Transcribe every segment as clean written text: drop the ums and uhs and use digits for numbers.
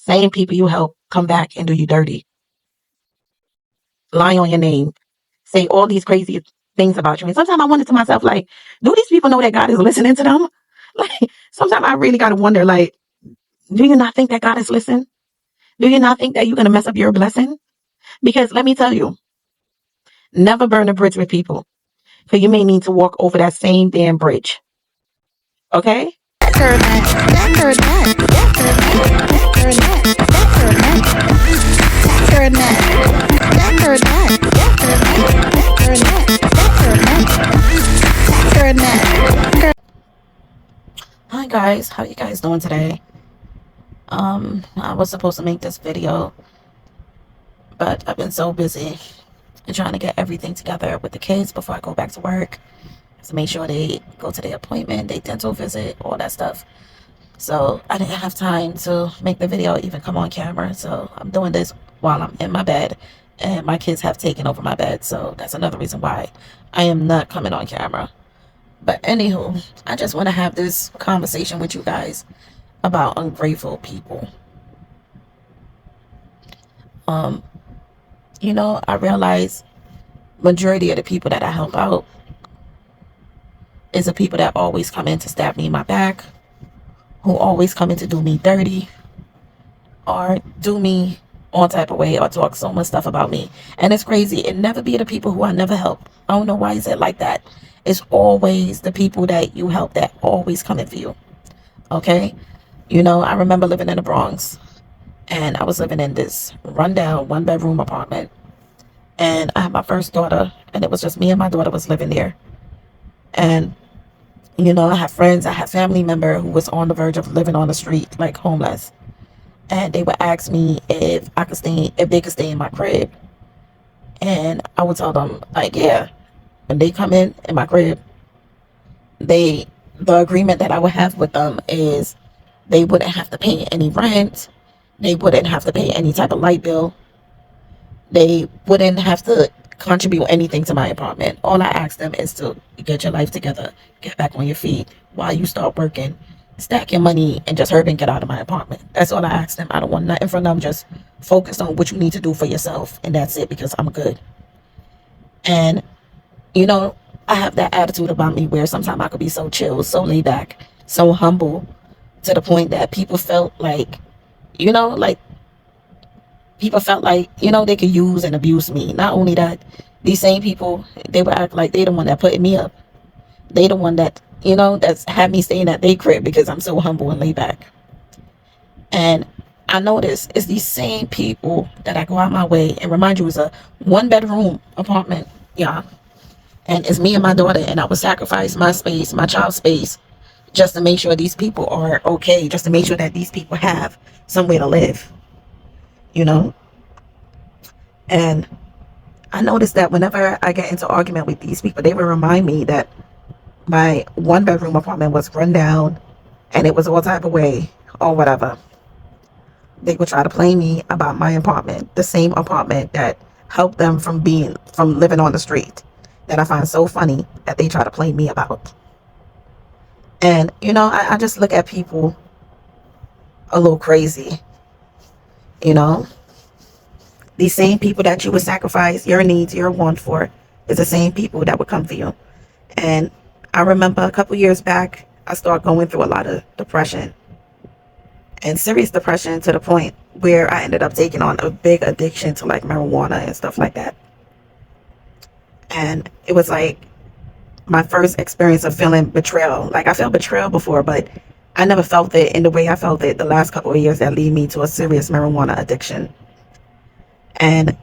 Same people you help come back and do you dirty, lie on your name, say all these crazy things about you. And sometimes I wonder to myself, like, do these people know that God is listening to them? Like, sometimes I really got to wonder, like, do you not think that God is listening? Do you not think that you're going to mess up your blessing? Because let me tell you, never burn a bridge with people, because you may need to walk over that same damn bridge. Okay? Hi guys, how you guys doing today? I was supposed to make this video, but I've been so busy and trying to get everything together with the kids before I go back to work. To make sure they go to their appointment, their dental visit, all that stuff. So I didn't have time to make the video, even come on camera. So I'm doing this while I'm in my bed, and my kids have taken over my bed. So that's another reason why I am not coming on camera. But anywho, I just want to have this conversation with you guys about ungrateful people. I realize majority of the people that I help out is the people that always come in to stab me in my back, who always come in to do me dirty, or do me all type of way, or talk so much stuff about me. And it's crazy. It never be the people who I never help. I don't know why is it like that. It's always the people that you help that always come in for you. Okay? I remember living in the Bronx, and I was living in this rundown 1-bedroom apartment. And I had my first daughter, and it was just me and my daughter was living there. And I have friends, I have family member who was on the verge of living on the street, like homeless. And they would ask me if they could stay in my crib. And I would tell them, like, yeah. When they come in my crib, the agreement that I would have with them is they wouldn't have to pay any rent. They wouldn't have to pay any type of light bill. They wouldn't have to contribute anything to my apartment. All I ask them is to get your life together, get back on your feet while you start working, stack your money, and just hurry and get out of my apartment. That's all I ask them. I don't want nothing from them. Just focus on what you need to do for yourself, and that's it, because I'm good. And I have that attitude about me where sometimes I could be so chill, so laid back, so humble, to the point that people felt like, they could use and abuse me. Not only that, these same people, they would act like they the one that putting me up. They the one that, that's had me staying at their crib because I'm so humble and laid back. And I notice it's these same people that I go out my way, and remind you, it's a 1-bedroom apartment, yeah. And it's me and my daughter, and I would sacrifice my space, my child's space, just to make sure these people are okay, just to make sure that these people have somewhere to live, And I noticed that whenever I get into argument with these people, they would remind me that my 1-bedroom apartment was run down, and it was all type of way, or whatever. They would try to play me about my apartment, the same apartment that helped them from living on the street, that I find so funny that they try to play me about. And, I just look at people a little crazy, These same people that you would sacrifice your needs, your want for, is the same people that would come for you. And I remember a couple years back, I started going through a lot of depression, and serious depression, to the point where I ended up taking on a big addiction to like marijuana and stuff like that. And it was like my first experience of feeling betrayal. Like, I felt betrayal before, but I never felt it in the way I felt it the last couple of years that lead me to a serious marijuana addiction. And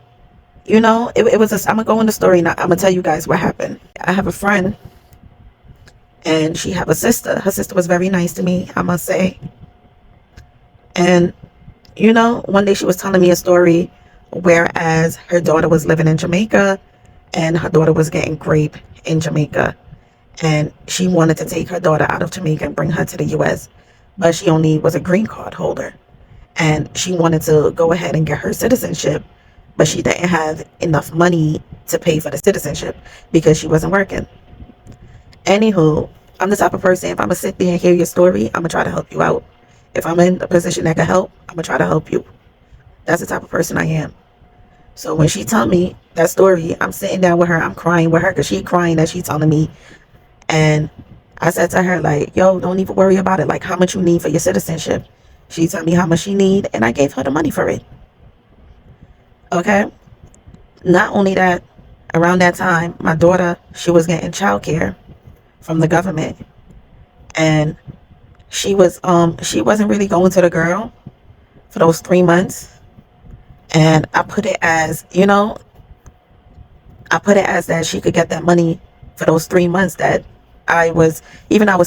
it was I'm gonna go in the story now. I'm gonna tell you guys what happened. I have a friend, and she have a sister. Her sister was very nice to me, I must say. And one day she was telling me a story, whereas her daughter was living in Jamaica, and her daughter was getting raped in Jamaica, and she wanted to take her daughter out of Jamaica and bring her to the US, but she only was a green card holder, and she wanted to go ahead and get her citizenship, but she didn't have enough money to pay for the citizenship because she wasn't working. Anywho, I'm the type of person, if I'm gonna sit there and hear your story, I'm gonna try to help you out. If I'm in a position that can help, I'm gonna try to help you. That's the type of person I am. So when she told me that story, I'm sitting down with her, I'm crying with her because she crying that she telling me. And I said to her, like, yo, don't even worry about it. Like, how much you need for your citizenship. She told me how much she need, and I gave her the money for it. Okay? Not only that, around that time, my daughter, she was getting childcare from the government. And she wasn't really going to the girl for those 3 months. And I put it as, I put it as that she could get that money for those 3 months that I was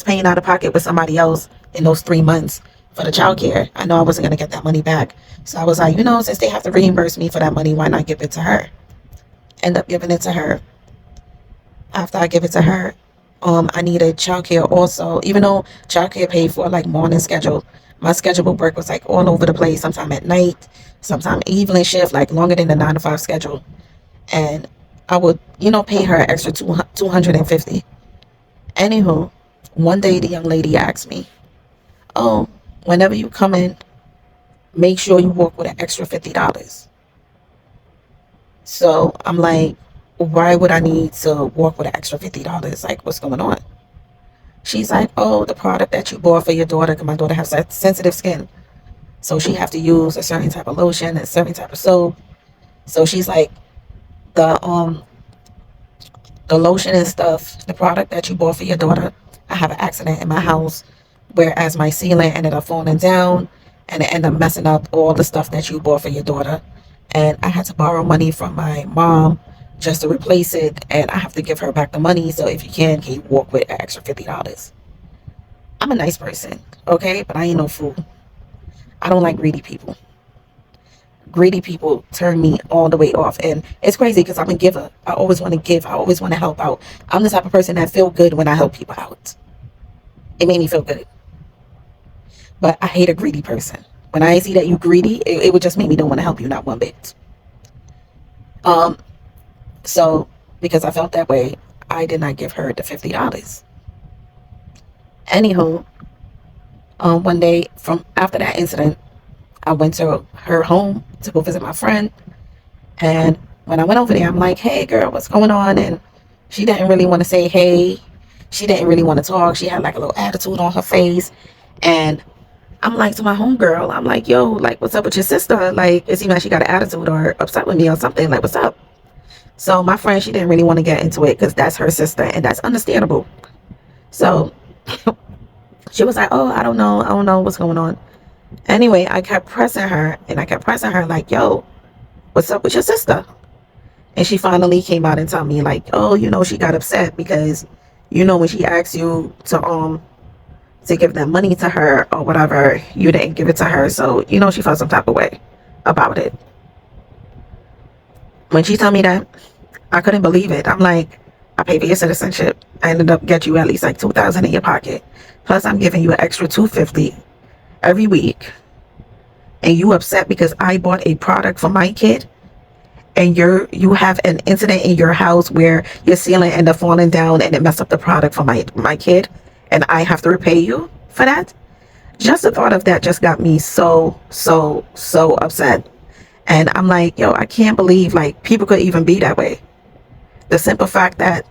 paying out of pocket with somebody else in those 3 months for the child care. I know I wasn't going to get that money back. So I was like, since they have to reimburse me for that money, why not give it to her? End up giving it to her. After I give it to her, I needed childcare also. Even though childcare paid for like morning schedule, my schedule work was like all over the place. Sometime at night, sometime evening shift, like longer than the 9 to 5 schedule. And I would, pay her an extra 250. Anywho, one day the young lady asked me, "Oh, whenever you come in, make sure you walk with an extra $50." So I'm like, why would I need to walk with an extra $50? Like, what's going on? She's like, oh, the product that you bought for your daughter, because my daughter has sensitive skin. So she have to use a certain type of lotion, a certain type of soap. So she's like, the the lotion and stuff, the product that you bought for your daughter, I have an accident in my house, whereas my ceiling ended up falling down and it ended up messing up all the stuff that you bought for your daughter. And I had to borrow money from my mom just to replace it, and I have to give her back the money. So if you can you walk with an extra $50? I'm a nice person, okay? But I ain't no fool. I don't like greedy people. Greedy people turn me all the way off. And it's crazy because I'm a giver. I always want to give. I always want to help out. I'm the type of person that feel good when I help people out. It made me feel good. But I hate a greedy person. When I see that you greedy, it would just make me don't want to help you, not one bit. So because I felt that way, I did not give her the $50. Anywho, one day from after that incident, I went to her home to go visit my friend. And when I went over there, I'm like, hey, girl, what's going on? And she didn't really want to say hey. She didn't really want to talk. She had like a little attitude on her face. And I'm like to my homegirl, I'm like, yo, like, what's up with your sister? Like, it seems like she got an attitude or upset with me or something. Like, what's up? So my friend, she didn't really want to get into it because that's her sister. And that's understandable. So she was like, oh, I don't know what's going on. Anyway, I kept pressing her and I kept pressing her like, yo, what's up with your sister? And she finally came out and told me like, oh, she got upset because, when she asked you to give that money to her or whatever, you didn't give it to her. So, she felt some type of way about it. When she told me that, I couldn't believe it. I'm like, I paid for your citizenship. I ended up get you at least like $2,000 in your pocket. Plus I'm giving you an extra $250 every week. And you upset because I bought a product for my kid and you have an incident in your house where your ceiling ended up falling down and it messed up the product for my kid, and I have to repay you for that. Just the thought of that just got me so upset. And I'm like, yo, I can't believe like people could even be that way. The simple fact that,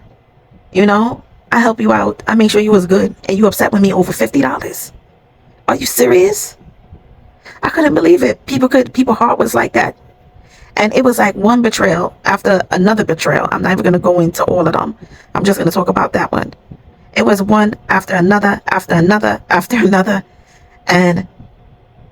I help you out, I make sure you was good, and you upset with me over $50. Are you serious? I couldn't believe it. People heart was like that. And it was like one betrayal after another betrayal. I'm not even going to go into all of them. I'm just going to talk about that one. It was one after another, after another, after another. And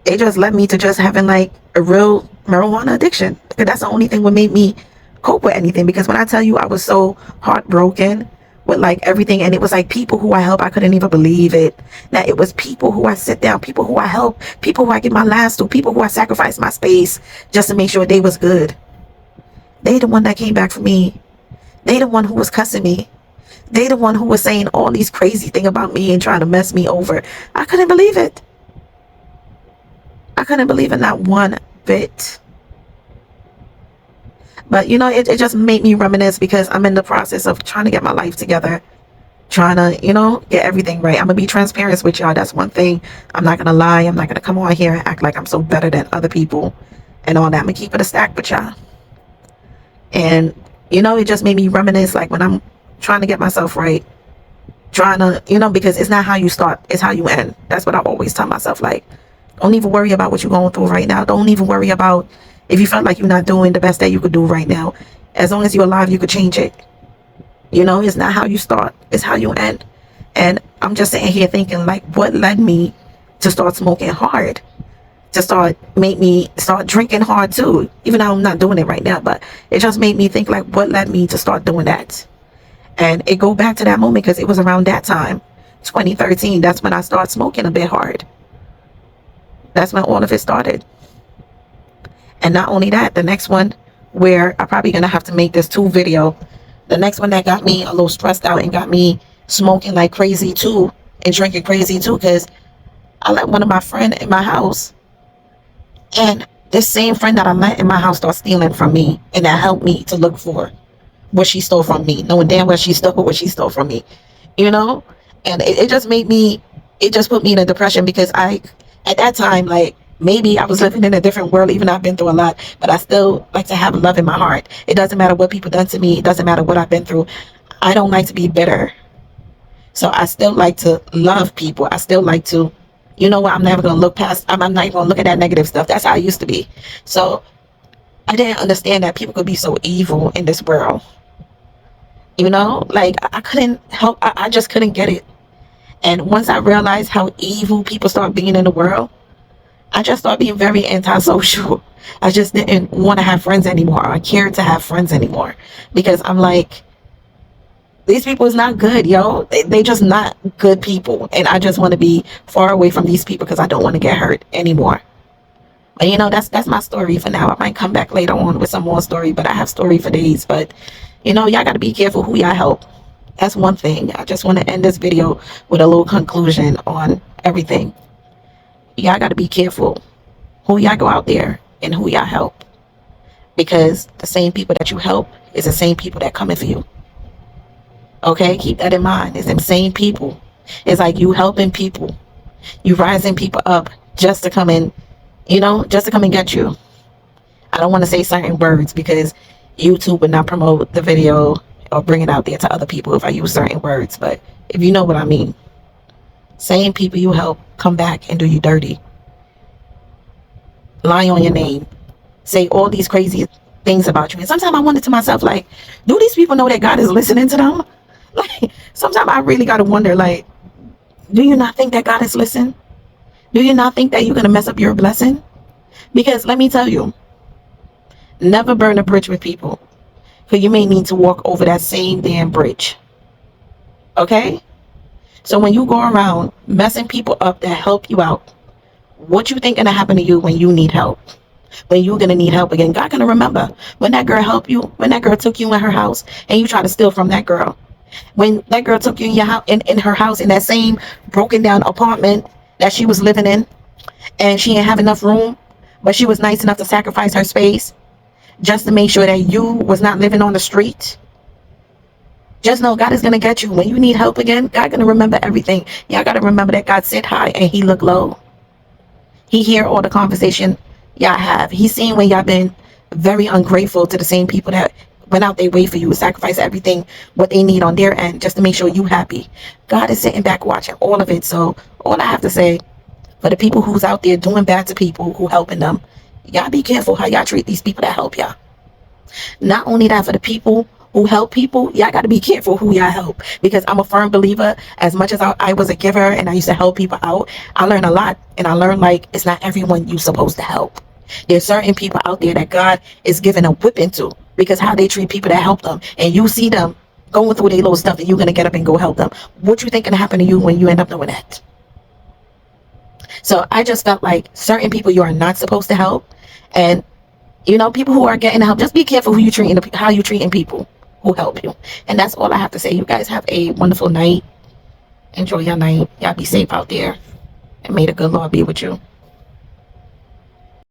it just led me to just having like a real marijuana addiction. Because that's the only thing that made me cope with anything. Because when I tell you I was so heartbroken with like everything, and it was like people who I help, I couldn't even believe it. That it was people who I sit down, people who I help, people who I give my last to, people who I sacrifice my space just to make sure they was good. They the one that came back for me. They the one who was cussing me. They the one who was saying all these crazy things about me and trying to mess me over. I couldn't believe it. I couldn't believe it, not one bit. But it just made me reminisce because I'm in the process of trying to get my life together, trying to, get everything right. I'm gonna be transparent with y'all. That's one thing. I'm not gonna lie. I'm not gonna come on here and act like I'm so better than other people and all that. I'm gonna keep it a stack with y'all. And it just made me reminisce, like when I'm trying to get myself right, trying to, because it's not how you start, it's how you end. That's what I always tell myself. Like, don't even worry about what you're going through right now. Don't even worry about if you felt like you're not doing the best that you could do right now. As long as you're alive, you could change it. It's not how you start, it's how you end. And I'm just sitting here thinking, like, what led me to start smoking hard? To make me start drinking hard too, even though I'm not doing it right now. But it just made me think, like, what led me to start doing that? And it go back to that moment because it was around that time, 2013. That's when I started smoking a bit hard. That's when all of it started. And not only that, the next one, where I'm probably gonna have to make this 2 video. The next one that got me a little stressed out and got me smoking like crazy too and drinking crazy too, because I let one of my friends in my house, and this same friend that I let in my house started stealing from me, and that helped me to look for what she stole from me, knowing damn well she stole what she stole from me, and it just made me, it just put me in a depression, because at that time, like, maybe I was living in a different world, even though I've been through a lot, but I still like to have love in my heart. It doesn't matter what people done to me. It doesn't matter what I've been through. I don't like to be bitter. So I still like to love people. I still like to, I'm never going to look past, I'm not even going to look at that negative stuff. That's how I used to be. So I didn't understand that people could be so evil in this world. Like, I couldn't help, I just couldn't get it. And once I realized how evil people start being in the world, I just started being very antisocial. I just didn't want to have friends anymore. I cared to have friends anymore, because I'm like, these people is not good, yo. They just not good people. And I just want to be far away from these people because I don't want to get hurt anymore. But that's my story for now. I might come back later on with some more story, but I have story for days. But y'all got to be careful who y'all help. That's one thing. I just want to end this video with a little conclusion on everything. Y'all got to be careful who y'all go out there and who y'all help, because the same people that you help is the same people that coming for you. Okay, keep that in mind. It's the same people. It's like you helping people, you rising people up just to come in, just to come and get you. I don't want to say certain words because YouTube would not promote the video or bring it out there to other people if I use certain words, but if you know what I mean. Same people you help come back and do you dirty. Lie on your name. Say all these crazy things about you. And sometimes I wonder to myself, like, do these people know that God is listening to them? Like, sometimes I really got to wonder, like, do you not think that God is listening? Do you not think that you're going to mess up your blessing? Because let me tell you, never burn a bridge with people, because you may need to walk over that same damn bridge. Okay? So when you go around messing people up that help you out, what you think gonna happen to you when you need help? When you're gonna need help again? God gonna remember when that girl helped you, when that girl took you in her house and you tried to steal from that girl. When that girl took you in your house, in her house, in that same broken down apartment that she was living in, and she didn't have enough room, but she was nice enough to sacrifice her space just to make sure that you was not living on the street. Just know God is going to get you. When you need help again, God going to remember everything. Y'all got to remember that God sit high and he look low. He hear all the conversation y'all have. He's seen when y'all been very ungrateful to the same people that went out their way for you, sacrifice everything, what they need on their end, just to make sure you happy. God is sitting back watching all of it. So all I have to say, for the people who's out there doing bad to people who helping them, y'all be careful how y'all treat these people that help y'all. Not only that, for the people who help people, y'all got to be careful who y'all help, because I'm a firm believer. As much as I was a giver and I used to help people out, I learned a lot. And I learned, like, it's not everyone you're supposed to help. There's certain people out there that God is giving a whipping to, because how they treat people that help them, and you see them going through their little stuff and you're going to get up and go help them. What you think going to happen to you when you end up doing that? So I just felt like certain people you are not supposed to help. And people who are getting help, just be careful who you treating, how you treating people who help you. And that's all I have to say. You guys have a wonderful night. Enjoy your night. Y'all be safe out there, and may the good Lord be with you.